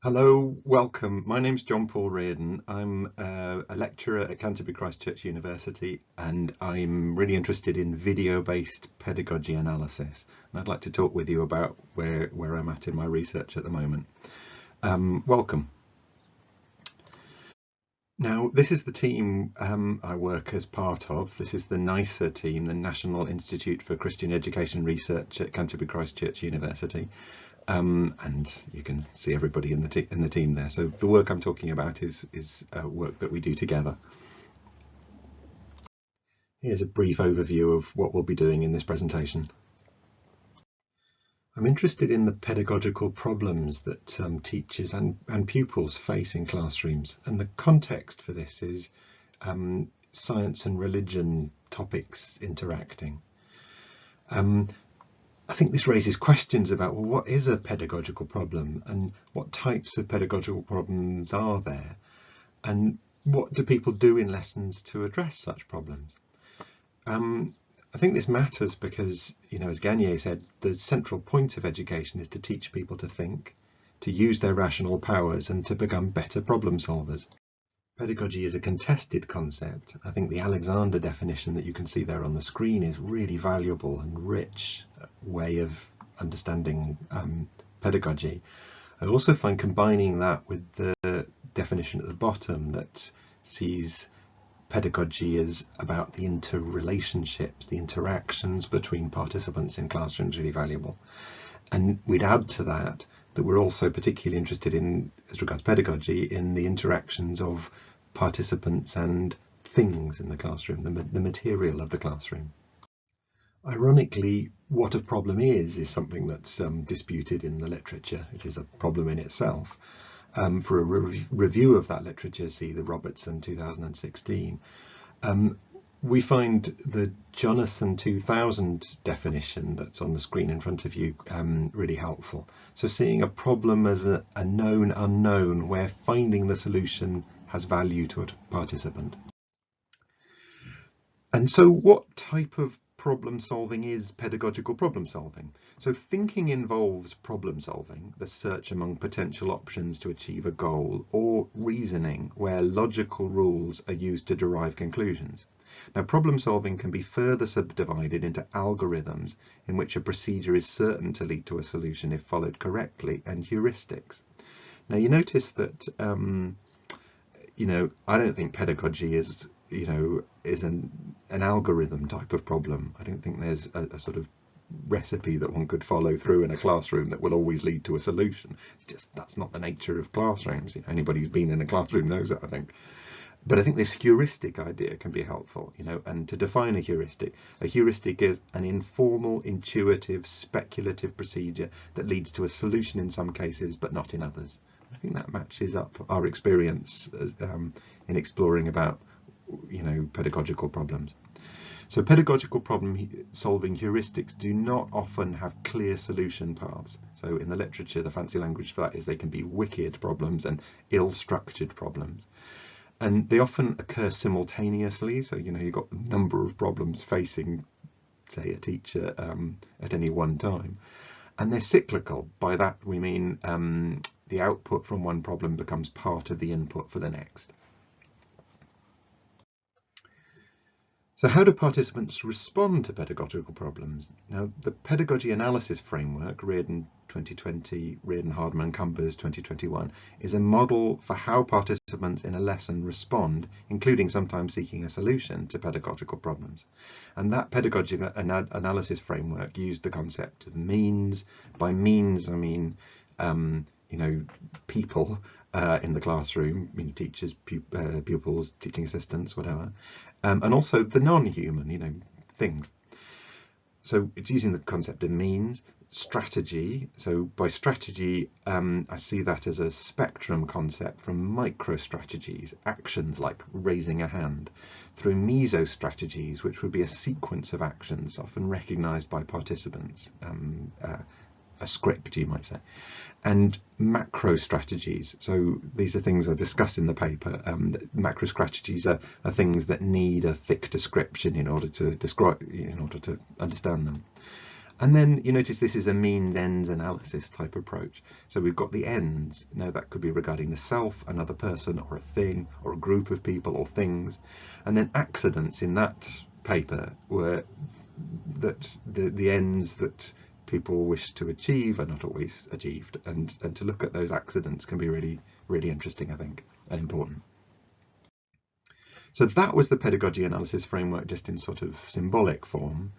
Hello, welcome. My name's John-Paul Riordan. I'm a lecturer at Canterbury Christ Church University, and I'm really interested in video-based pedagogy analysis. And I'd like to talk with you about where I'm at in my research at the moment. Welcome. Now, this is the team I work as part of. This is the NICER team, the National Institute for Christian Education Research at Canterbury Christ Church University. And you can see everybody in the team there. So the work I'm talking about is work that we do together. Here's a brief overview of what we'll be doing in this presentation. I'm interested in the pedagogical problems that teachers and pupils face in classrooms, and the context for this is science and religion topics interacting. I think this raises questions about, well, what is a pedagogical problem and what types of pedagogical problems are there, and what do people do in lessons to address such problems? I think this matters because, as Gagné said, the central point of education is to teach people to think, to use their rational powers, and to become better problem solvers. Pedagogy is a contested concept. I think the Alexander definition that you can see there on the screen is really valuable and rich way of understanding pedagogy. I also find combining that with the definition at the bottom that sees pedagogy as about the interrelationships, the interactions between participants in classrooms really valuable. And we'd add to that we're also particularly interested in, as regards pedagogy, in the interactions of participants and things in the classroom, the material of the classroom. Ironically, what a problem is something that's disputed in the literature. It is a problem in itself. For a review of that literature, see the Robertson 2016. We find the Jonathan 2000 definition that's on the screen in front of you really helpful. So seeing a problem as a known unknown where finding the solution has value to a participant. And so what type of problem solving is pedagogical problem solving? So thinking involves problem solving, the search among potential options to achieve a goal, or reasoning where logical rules are used to derive conclusions. Now, problem solving can be further subdivided into algorithms in which a procedure is certain to lead to a solution if followed correctly, and heuristics. Now, you notice that, I don't think pedagogy is an algorithm type of problem. I don't think there's a sort of recipe that one could follow through in a classroom that will always lead to a solution. It's just, that's not the nature of classrooms. Anybody who's been in a classroom knows that, I think. But I think this heuristic idea can be helpful, and to define a heuristic is an informal, intuitive, speculative procedure that leads to a solution in some cases, but not in others. I think that matches up our experience in exploring about, pedagogical problems. So pedagogical problem solving heuristics do not often have clear solution paths. So in the literature, the fancy language for that is they can be wicked problems and ill-structured problems. And they often occur simultaneously. So, you've got a number of problems facing, say, a teacher at any one time. And they're cyclical. By that, we mean the output from one problem becomes part of the input for the next. So how do participants respond to pedagogical problems? Now, the pedagogy analysis framework, Riordan 2020, Riordan, Hardman, Cumbers 2021, is a model for how participants in a lesson respond, including sometimes seeking a solution to pedagogical problems. And that pedagogy analysis framework used the concept of means. By means, I mean, people in the classroom, teachers, pupils, teaching assistants, whatever, and also the non-human, things. So it's using the concept of means. Strategy, so by strategy, I see that as a spectrum concept from micro strategies, actions like raising a hand, through meso strategies, which would be a sequence of actions often recognized by participants, a script, you might say, and macro strategies. So these are things I discuss in the paper. Macro strategies are things that need a thick description in order to describe, in order to understand them. And then you notice this is a means-ends analysis type approach. So we've got the ends. Now that could be regarding the self, another person, or a thing, or a group of people or things. And then accidents in that paper were that the ends that people wish to achieve are not always achieved. And to look at those accidents can be really, really interesting, I think, and important. So that was the pedagogy analysis framework, just in sort of symbolic form.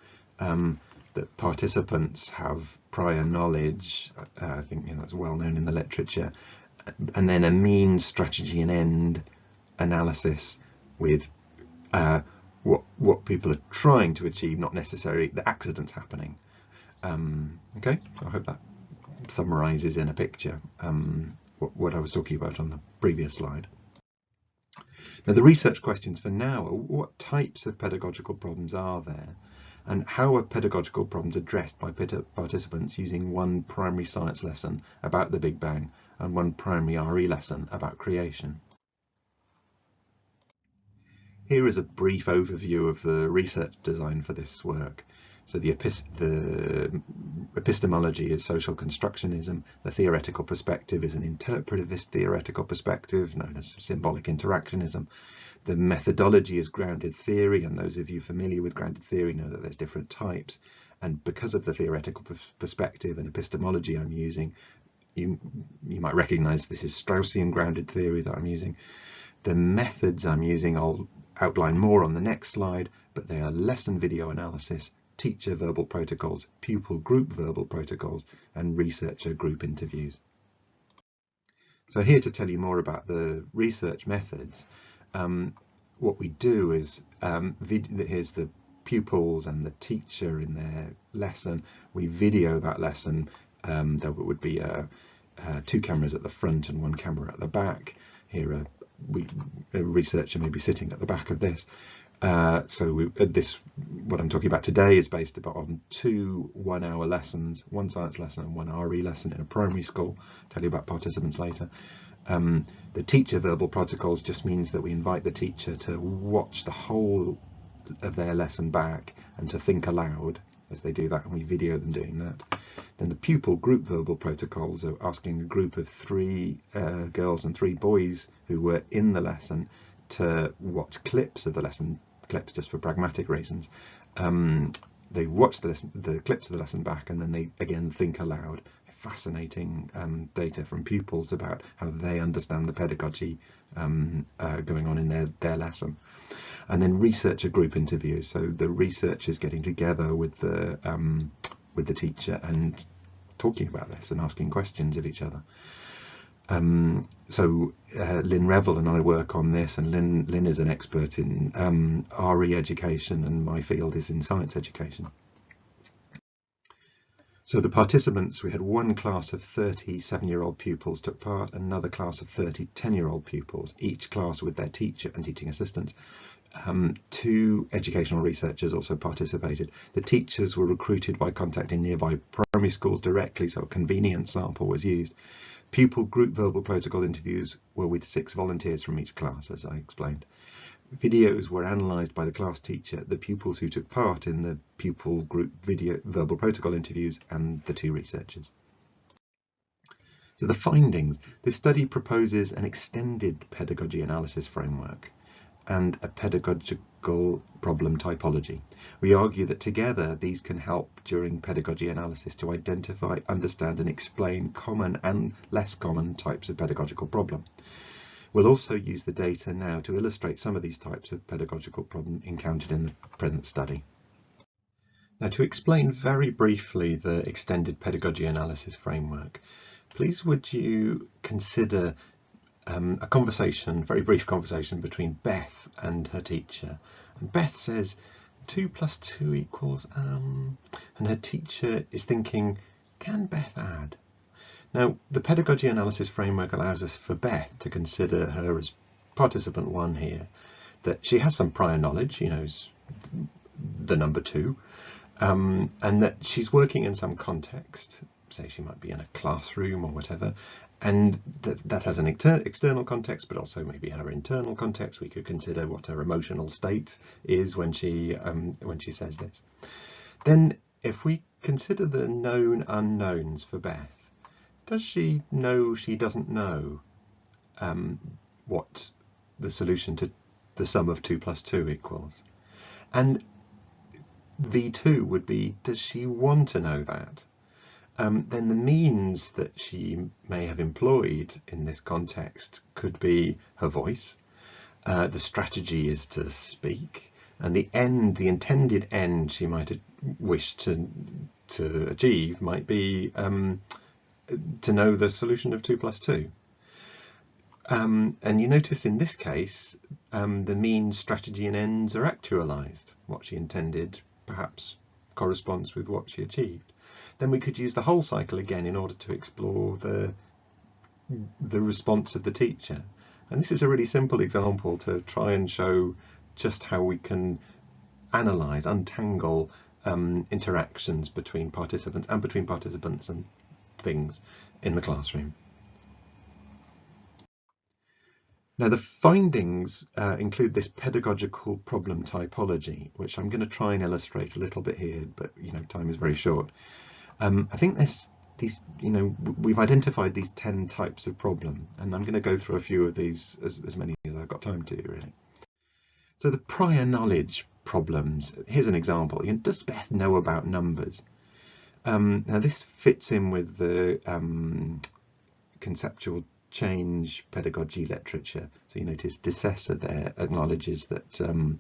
That participants have prior knowledge, I think that's well known in the literature, and then a means, strategy and end analysis with what people are trying to achieve, not necessarily the accidents happening. Okay, I hope that summarizes in a picture what I was talking about on the previous slide. Now, the research questions for now are: what types of pedagogical problems are there? And how are pedagogical problems addressed by participants using one primary science lesson about the Big Bang and one primary RE lesson about creation? Here is a brief overview of the research design for this work. So the epistemology is social constructionism. The theoretical perspective is an interpretivist theoretical perspective known as symbolic interactionism. The methodology is grounded theory, and those of you familiar with grounded theory know that there's different types. And because of the theoretical perspective and epistemology I'm using, you might recognize this is Straussian grounded theory that I'm using. The methods I'm using I'll outline more on the next slide, but they are lesson video analysis, teacher verbal protocols, pupil group verbal protocols, and researcher group interviews. So here to tell you more about the research methods, what we do is, here's the pupils and the teacher in their lesson. We video that lesson. There would be two cameras at the front and one camera at the back. Here a researcher may be sitting at the back of this. What I'm talking about today is based on two 1-hour lessons, one science lesson and one RE lesson in a primary school. I'll tell you about participants later. The teacher verbal protocols just means that we invite the teacher to watch the whole of their lesson back and to think aloud as they do that, and we video them doing that. Then the pupil group verbal protocols are asking a group of 3 girls and 3 boys who were in the lesson to watch clips of the lesson, clips just for pragmatic reasons. They watch the clips of the lesson back, and then they again think aloud. Fascinating data from pupils about how they understand the pedagogy going on in their lesson. And then researcher group interviews. So the researchers getting together with the teacher and talking about this and asking questions of each other. So Lynn Revel and I work on this, and Lynn is an expert in RE education, and my field is in science education. So the participants, we had one class of 30 7-year-old pupils took part, another class of 30 10-year-old pupils, each class with their teacher and teaching assistants. 2 educational researchers also participated. The teachers were recruited by contacting nearby primary schools directly, so a convenience sample was used. Pupil group verbal protocol interviews were with 6 volunteers from each class, as I explained. Videos were analysed by the class teacher, the pupils who took part in the pupil group video verbal protocol interviews, and the 2 researchers. So the findings: this study proposes an extended pedagogy analysis framework and a pedagogical problem typology. We argue that together these can help during pedagogy analysis to identify, understand and explain common and less common types of pedagogical problem. We'll also use the data now to illustrate some of these types of pedagogical problem encountered in the present study. Now, to explain very briefly the extended pedagogy analysis framework, please would you consider a conversation, very brief conversation between Beth and her teacher. And Beth says 2 + 2 = and her teacher is thinking, can Beth add? Now, the pedagogy analysis framework allows us for Beth to consider her as participant 1 here, that she has some prior knowledge, she knows the number 2, and that she's working in some context, say she might be in a classroom or whatever, and that has an external context, but also maybe her internal context. We could consider what her emotional state is when she says this. Then if we consider the known unknowns for Beth. Does she know she doesn't know what the solution to the sum of 2 plus 2 equals? And V2 would be, does she want to know that? Then the means that she may have employed in this context could be her voice. The strategy is to speak, and the intended end she might wish to achieve might be to know the solution of 2 plus 2. And you notice in this case, the means, strategy and ends are actualized. What she intended perhaps corresponds with what she achieved. Then we could use the whole cycle again in order to explore the response of the teacher. And this is a really simple example to try and show just how we can analyze, untangle interactions between participants and things in the classroom. Now, the findings include this pedagogical problem typology, which I'm going to try and illustrate a little bit here, but time is very short. I think we've identified these 10 types of problem, and I'm going to go through a few of these, as many as I've got time to, really. So the prior knowledge problems. Here's an example. Does Beth know about numbers? Now this fits in with the conceptual change pedagogy literature. So you notice Decessa there acknowledges that the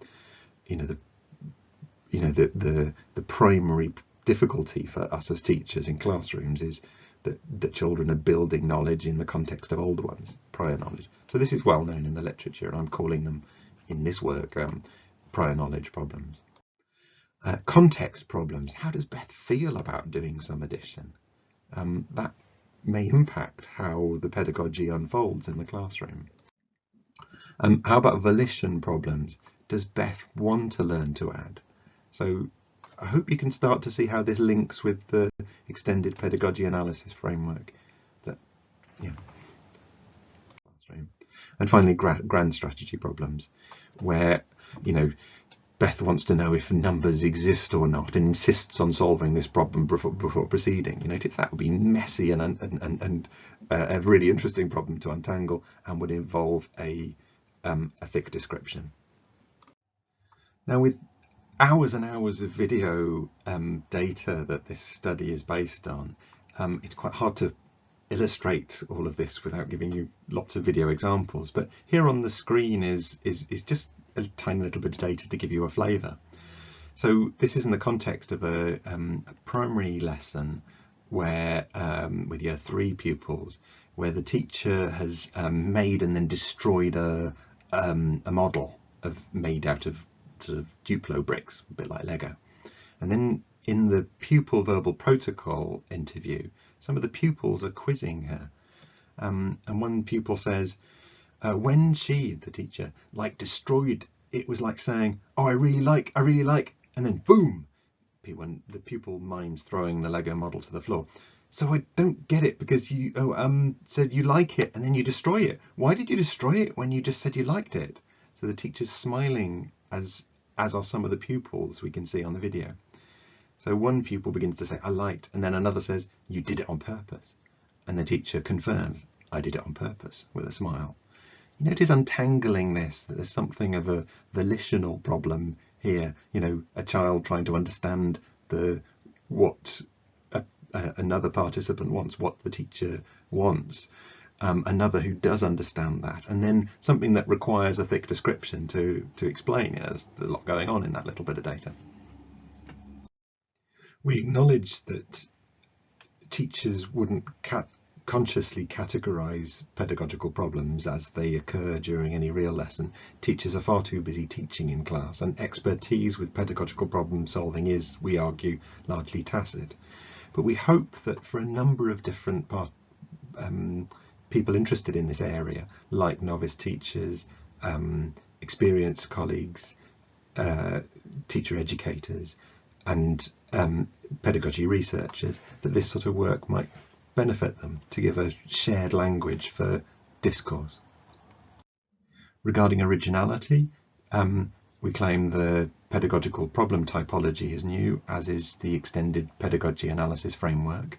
primary difficulty for us as teachers in classrooms is that the children are building knowledge in the context of old ones, prior knowledge. So this is well known in the literature, and I'm calling them in this work prior knowledge problems. Context problems. How does Beth feel about doing some addition? That may impact how the pedagogy unfolds in the classroom. How about volition problems? Does Beth want to learn to add? So I hope you can start to see how this links with the extended pedagogy analysis framework. And finally, grand strategy problems, where Beth wants to know if numbers exist or not, and insists on solving this problem before proceeding. That would be messy and a really interesting problem to untangle, and would involve a thick description. Now, with hours and hours of video data that this study is based on, it's quite hard to illustrate all of this without giving you lots of video examples. But here on the screen is just a tiny little bit of data to give you a flavour. So this is in the context of a primary lesson where with year 3 pupils, where the teacher has made and then destroyed a model made out of sort of Duplo bricks, a bit like Lego. And then in the pupil verbal protocol interview, some of the pupils are quizzing her. And one pupil says, when she, the teacher, destroyed, it was like saying, oh, I really like, and then boom, the pupil mimes throwing the Lego model to the floor. So I don't get it, because you said you like it and then you destroy it. Why did you destroy it when you just said you liked it? So the teacher's smiling, as are some of the pupils we can see on the video. So one pupil begins to say, I liked, and then another says, you did it on purpose. And the teacher confirms, I did it on purpose, with a smile. It is untangling this, that there's something of a volitional problem here. A child trying to understand what another participant wants, what the teacher wants. Another who does understand that, and then something that requires a thick description to explain. There's a lot going on in that little bit of data. We acknowledge that teachers wouldn't consciously categorize pedagogical problems as they occur during any real lesson. Teachers are far too busy teaching in class, and expertise with pedagogical problem solving is, we argue, largely tacit. But we hope that for a number of different people interested in this area, like novice teachers, experienced colleagues, teacher educators, and pedagogy researchers, that this sort of work might benefit them to give a shared language for discourse. Regarding originality, we claim the pedagogical problem typology is new, as is the extended pedagogy analysis framework.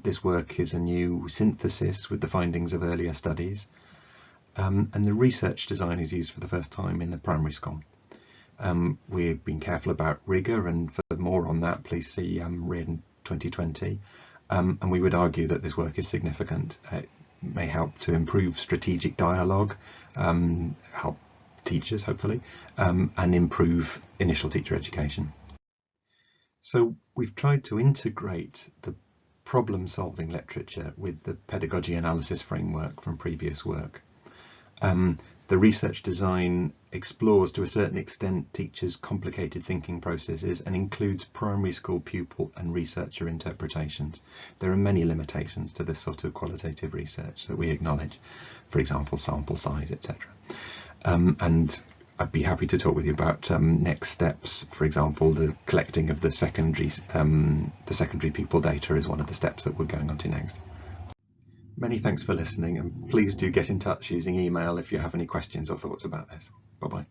This work is a new synthesis with the findings of earlier studies, and the research design is used for the first time in the primary school. We've been careful about rigour, and for more on that, please see Riordan 2020. And we would argue that this work is significant. It may help to improve strategic dialogue, help teachers, hopefully, and improve initial teacher education. So we've tried to integrate the problem-solving literature with the pedagogy analysis framework from previous work. The research design explores to a certain extent teachers' complicated thinking processes and includes primary school pupil and researcher interpretations. There are many limitations to this sort of qualitative research that we acknowledge, for example, sample size, etc. And I'd be happy to talk with you about next steps. For example, the collecting of the secondary pupil data is one of the steps that we're going on to next. Many thanks for listening, and please do get in touch using email if you have any questions or thoughts about this. Bye-bye.